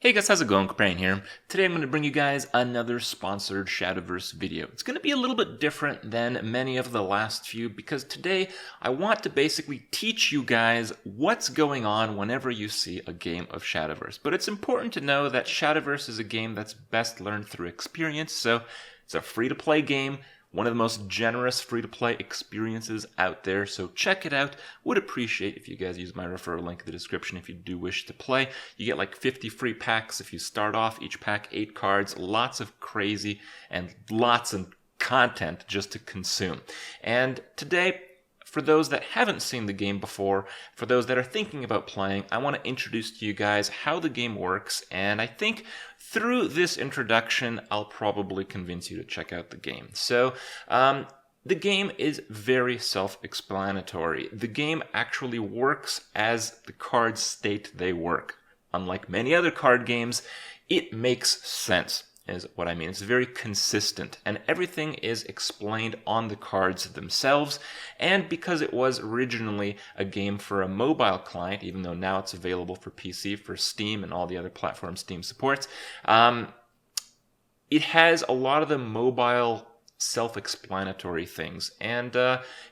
Hey guys, how's it going? Bane here. Today I'm going to bring you guys another sponsored Shadowverse video. It's going to be a little bit different than many of the last few because today I want to basically teach you guys what's going on whenever you see a game of Shadowverse. But it's important to know that Shadowverse is a game that's best learned through experience, so it's a free-to-play game. One of the most generous free-to-play experiences out there, so check it out. Would appreciate if you guys use my referral link in the description if you do wish to play. You get like 50 free packs if you start off, each pack 8 cards, lots of crazy and lots of content just to consume. And today, for those that haven't seen the game before, for those that are thinking about playing, I want to introduce to you guys how the game works, and I think through this introduction, I'll probably convince you to check out the game. So, the game is very self-explanatory. The game actually works as the cards state they work. Unlike many other card games, it makes sense, is what I mean. It's very consistent, and everything is explained on the cards themselves. And because it was originally a game for a mobile client, even though now it's available for PC, for Steam, and all the other platforms Steam supports, it has a lot of the mobile self-explanatory things. And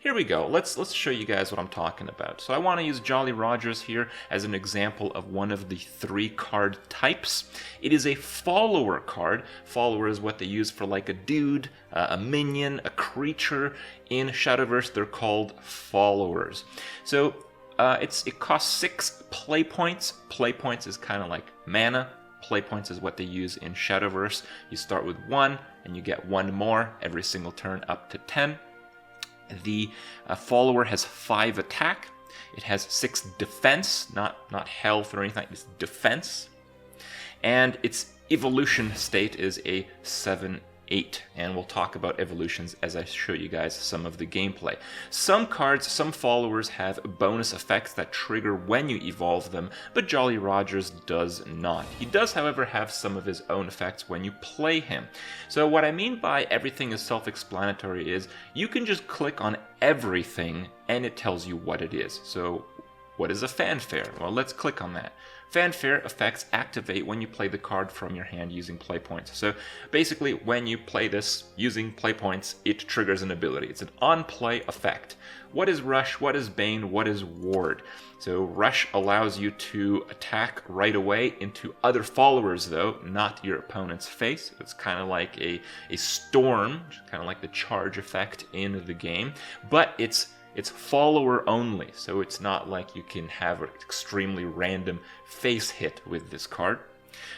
here we go. Let's show you guys what I'm talking about. So I want to use Jolly Rogers here as an example of one of the 3 card types. It is a follower card. Follower is what they use for like a dude, a minion, a creature. In Shadowverse, they're called followers. So it costs 6 play points. Play points is kind of like mana. Play points is what they use in Shadowverse. You start with 1, and you get 1 more every single turn up to 10. The follower has 5 attack. It has 6 defense, not health or anything, it's defense. And its evolution state is a 7-8, and we'll talk about evolutions as I show you guys some of the gameplay. Some cards, some followers have bonus effects that trigger when you evolve them, but Jolly Rogers does not. He does, however, have some of his own effects when you play him. So what I mean by everything is self-explanatory is you can just click on everything and it tells you what it is. So what is a Fanfare? Well, let's click on that. Fanfare effects activate when you play the card from your hand using play points. So basically, when you play this using play points, it triggers an ability. It's an on-play effect. What is Rush? What is Bane? What is Ward? So Rush allows you to attack right away into other followers, though, not your opponent's face. It's kind of like a storm, kind of like the charge effect in the game, but it's follower only, so it's not like you can have an extremely random face hit with this card.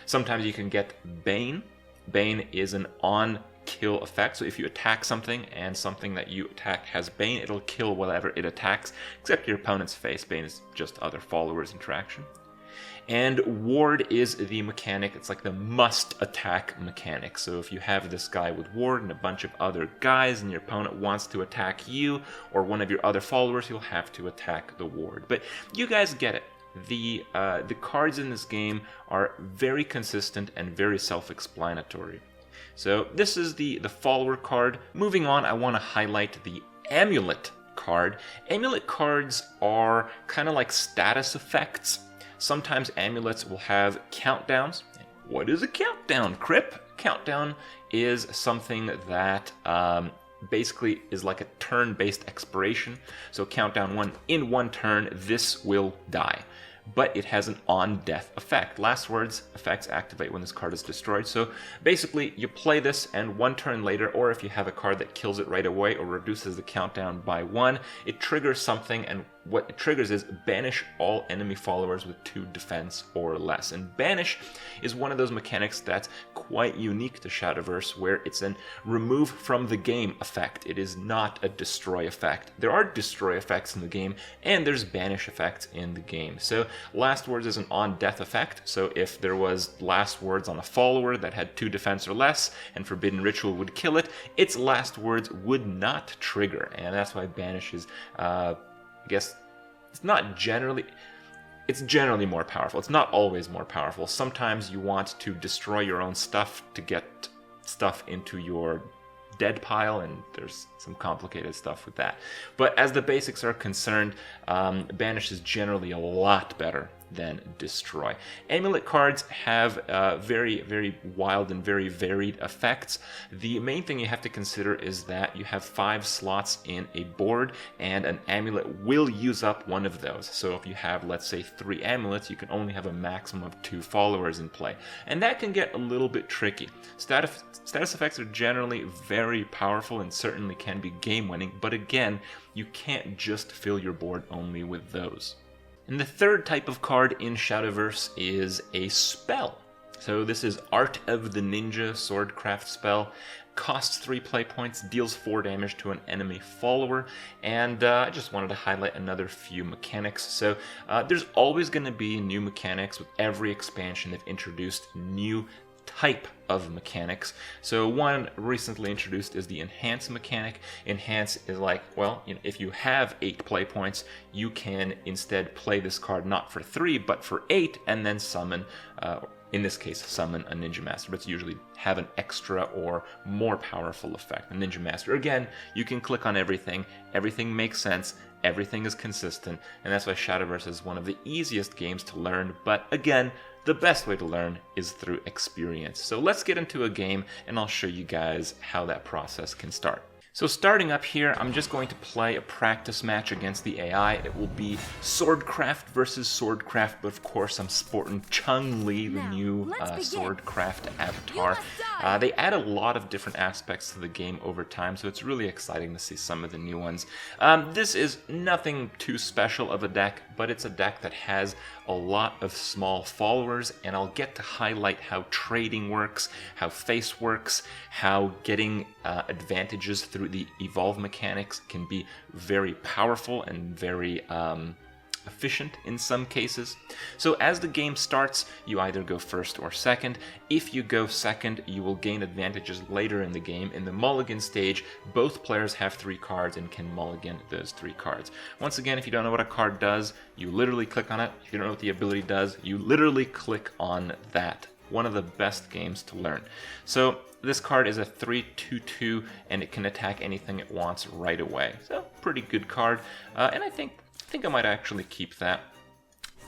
Sometimes you can get Bane. Bane is an on-kill effect, so if you attack something and something that you attack has Bane, it'll kill whatever it attacks, except your opponent's face. Bane is just other followers' interaction. And Ward is the mechanic, it's like the must-attack mechanic. So if you have this guy with Ward and a bunch of other guys and your opponent wants to attack you or one of your other followers, you'll have to attack the Ward. But you guys get it. The cards in this game are very consistent and very self-explanatory. So this is the follower card. Moving on, I want to highlight the Amulet Card. Amulet cards are kind of like status effects. Sometimes amulets will have countdowns. What is a countdown, Crip? Countdown is something that basically is like a turn-based expiration. So countdown 1, in 1 turn, this will die. But it has an on-death effect. Last words effects activate when this card is destroyed. So basically, you play this, and 1 turn later, or if you have a card that kills it right away or reduces the countdown by 1, it triggers something, and what it triggers is banish all enemy followers with 2 defense or less. And banish is one of those mechanics that's quite unique to Shadowverse, where it's an remove from the game effect. It is not a destroy effect. There are destroy effects in the game, and there's banish effects in the game. So last words is an on-death effect. So if there was last words on a follower that had 2 defense or less, and Forbidden Ritual would kill it, its last words would not trigger. And that's why banish is, I guess, it's generally more powerful. It's not always more powerful. Sometimes you want to destroy your own stuff to get stuff into your dead pile, and there's some complicated stuff with that. But as the basics are concerned, Banish is generally a lot better then destroy. Amulet cards have very, very wild and very varied effects. The main thing you have to consider is that you have 5 slots in a board, and an amulet will use up one of those. So if you have, let's say, 3 amulets, you can only have a maximum of 2 followers in play. And that can get a little bit tricky. Status effects are generally very powerful and certainly can be game-winning, but again, you can't just fill your board only with those. And the third type of card in Shadowverse is a spell. So this is Art of the Ninja Swordcraft spell. Costs 3 play points, deals 4 damage to an enemy follower, and I just wanted to highlight another few mechanics. So there's always going to be new mechanics with every expansion. They've introduced new type of mechanics. So one recently introduced is the Enhance mechanic. Enhance is like, well, if you have 8 play points, you can instead play this card not for 3, but for 8, and then summon, in this case, summon a Ninja Master, but it's usually have an extra or more powerful effect. A Ninja Master, again, you can click on everything makes sense, everything is consistent, and that's why Shadowverse is one of the easiest games to learn, but again, the best way to learn is through experience. So let's get into a game and I'll show you guys how that process can start. So starting up here, I'm just going to play a practice match against the AI. It will be Swordcraft versus Swordcraft, but of course I'm sporting Chun-Li, the new Swordcraft avatar. They add a lot of different aspects to the game over time, so it's really exciting to see some of the new ones. This is nothing too special of a deck, but it's a deck that has a lot of small followers, and I'll get to highlight how trading works, how face works, how getting advantages through the evolve mechanics can be very powerful and very efficient in some cases. So as the game starts, you either go first or second. If you go second, you will gain advantages later in the game. In the Mulligan stage, both players have 3 cards and can mulligan those 3 cards. Once again, if you don't know what a card does, you literally click on it. If you don't know what the ability does, you literally click on that. One of the best games to learn. So this card is a 3/2/2 and it can attack anything it wants right away. So pretty good card, and I think I might actually keep that.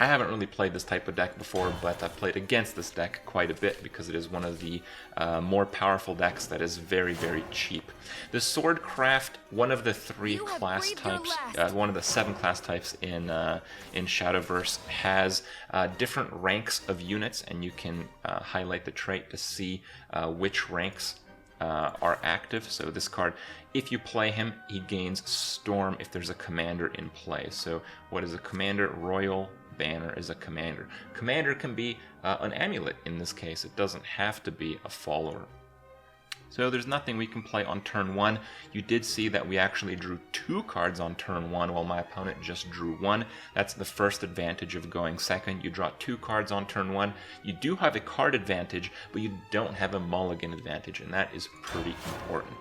I haven't really played this type of deck before, but I've played against this deck quite a bit because it is one of the more powerful decks that is very, very cheap. The Swordcraft, one of the 3 class types, one of the 7 class types in Shadowverse, has different ranks of units, and you can highlight the trait to see which ranks are active. So this card, if you play him, he gains Storm if there's a commander in play. So what is a commander? Royal Banner is a commander. Commander can be an amulet in this case. It doesn't have to be a follower. So there's nothing we can play on turn 1. You did see that we actually drew 2 cards on turn 1 while my opponent just drew 1. That's the first advantage of going second. You draw 2 cards on turn 1. You do have a card advantage, but you don't have a mulligan advantage, and that is pretty important.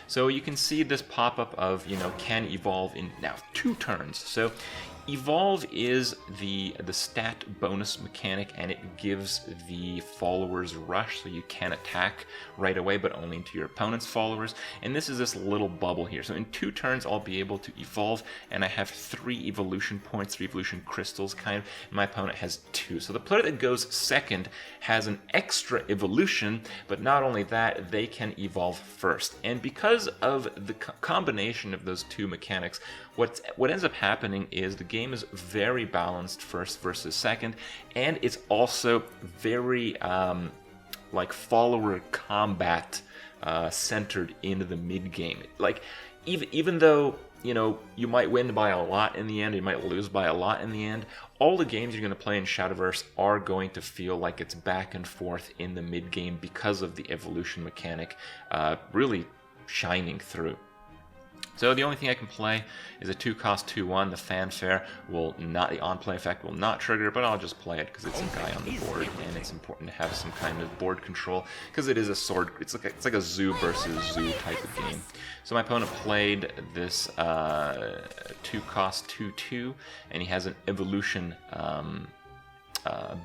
So you can see this pop-up of, can evolve in now 2 turns. So evolve is the stat bonus mechanic, and it gives the followers rush, so you can attack right away, but only into your opponent's followers. And this is this little bubble here. So in 2 turns, I'll be able to evolve, and I have 3 evolution points, 3 evolution crystals, kind of. And my opponent has 2. So the player that goes second has an extra evolution, but not only that, they can evolve first. And because of the combination of those 2 mechanics, what ends up happening is the game is very balanced first versus second, and it's also very like follower combat centered into the mid game. Like even though you might win by a lot in the end, you might lose by a lot in the end, all the games you're going to play in Shadowverse are going to feel like it's back and forth in the mid game because of the evolution mechanic really shining through. So the only thing I can play is a 2-cost 2/1. The Fanfare will not, the on-play effect will not trigger, but I'll just play it because it's a guy on the board, and it's important to have some kind of board control because it is a sword. It's like a zoo versus zoo type of game. So my opponent played this 2-cost 2/2, and he has an evolution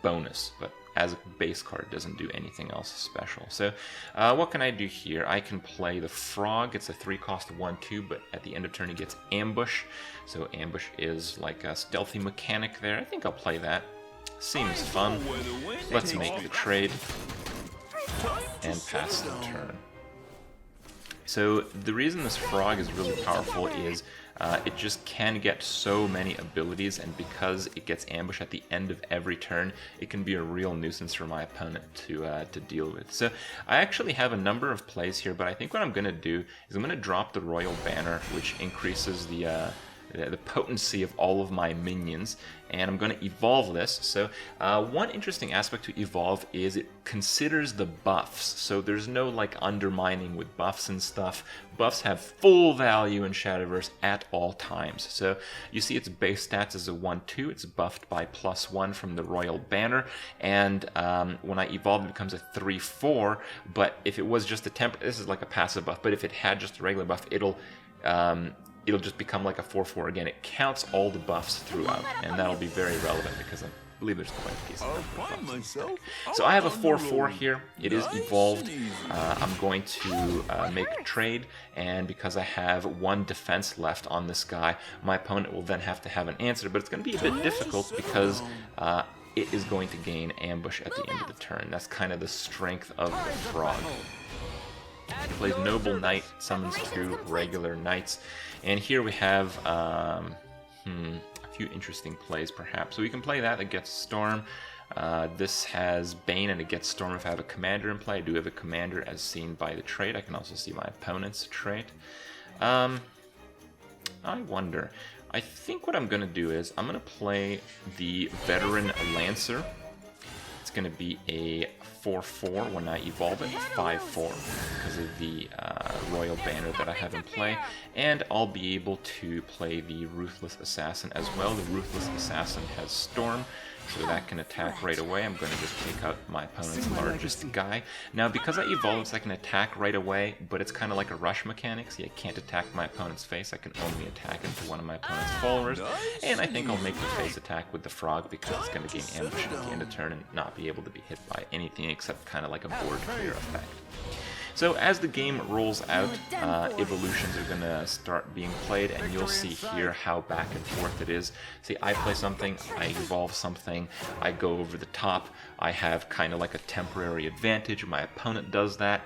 bonus, but as a base card, it doesn't do anything else special. So what can I do here? I can play the Frog. It's a 3-cost 1/2, but at the end of turn he gets Ambush. So Ambush is like a stealthy mechanic there. I think I'll play that. Seems fun. Let's make the trade and pass the turn. So the reason this frog is really powerful is it just can get so many abilities, and because it gets ambushed at the end of every turn, it can be a real nuisance for my opponent to deal with. So I actually have a number of plays here, but I think what I'm going to do is I'm going to drop the Royal Banner, which increases the potency of all of my minions, and I'm going to evolve this. So one interesting aspect to evolve is it considers the buffs, so there's no like undermining with buffs and stuff. Buffs have full value in Shadowverse at all times. So you see its base stats is a 1/2, it's buffed by +1 from the Royal Banner, and when I evolve it becomes a 3/4, but if it was just a temp, this is like a passive buff, but if it had just a regular buff, it'll just become like a 4/4 again. It counts all the buffs throughout, and that'll be very relevant because I believe there's quite a decent number of buffs. So I have a 4/4 here. It is evolved. I'm going to make a trade, and because I have 1 defense left on this guy, my opponent will then have to have an answer, but it's going to be a bit difficult because it is going to gain ambush at the end of the turn. That's kind of the strength of the frog. Plays Noble Knight, summons 2 regular knights, and here we have a few interesting plays perhaps. So we can play that gets Storm. This has Bane and it gets Storm if I have a commander in play. I do have a commander as seen by the trait. I can also see my opponent's trait. I wonder. I think what I'm going to do is I'm going to play the Veteran Lancer. It's going to be a 4/4 when I evolve it, 5/4 because of the Royal Banner that I have in play, and I'll be able to play the Ruthless Assassin as well. The Ruthless Assassin has Storm, so that can attack right away. I'm going to just take out my opponent's largest guy. Now, because I evolve, I can attack right away, but it's kind of like a rush mechanic. See, I can't attack my opponent's face. I can only attack into one of my opponent's followers, and I think I'll make the face attack with the frog because it's going to gain ambush at the end of turn and not be able to be hit by anything except kind of like a board clear effect. So as the game rolls out, evolutions are going to start being played, and you'll see here how back and forth it is. See, I play something, I evolve something, I go over the top, I have kind of like a temporary advantage, my opponent does that,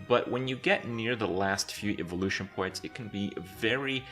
but when you get near the last few evolution points, it can be very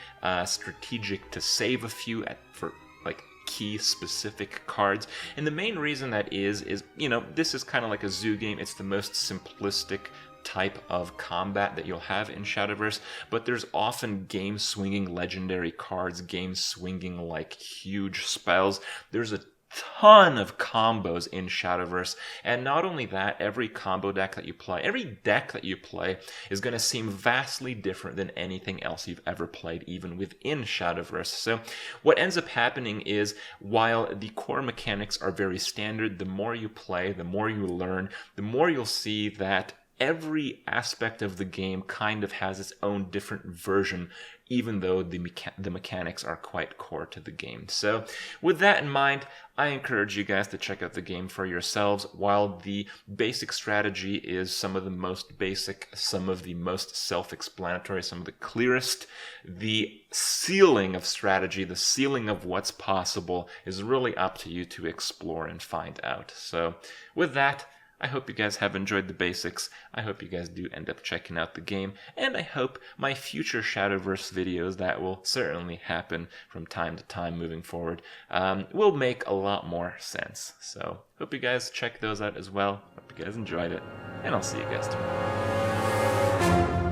strategic to save a few for like key specific cards. And the main reason that is, you know, this is kind of like a zoo game. It's the most simplistic type of combat that you'll have in Shadowverse, but there's often game-swinging legendary cards, game-swinging like huge spells. There's a ton of combos in Shadowverse, and not only that, every combo deck that you play, every deck that you play is going to seem vastly different than anything else you've ever played, even within Shadowverse. So what ends up happening is, while the core mechanics are very standard, the more you play, the more you learn, the more you'll see that every aspect of the game kind of has its own different version, even though the mechanics are quite core to the game. So with that in mind, I encourage you guys to check out the game for yourselves. While the basic strategy is some of the most basic, some of the most self-explanatory, some of the clearest, the ceiling of strategy, the ceiling of what's possible is really up to you to explore and find out. So with that, I hope you guys have enjoyed the basics. I hope you guys do end up checking out the game, and I hope my future Shadowverse videos, that will certainly happen from time to time moving forward, will make a lot more sense. So hope you guys check those out as well. Hope you guys enjoyed it, and I'll see you guys tomorrow.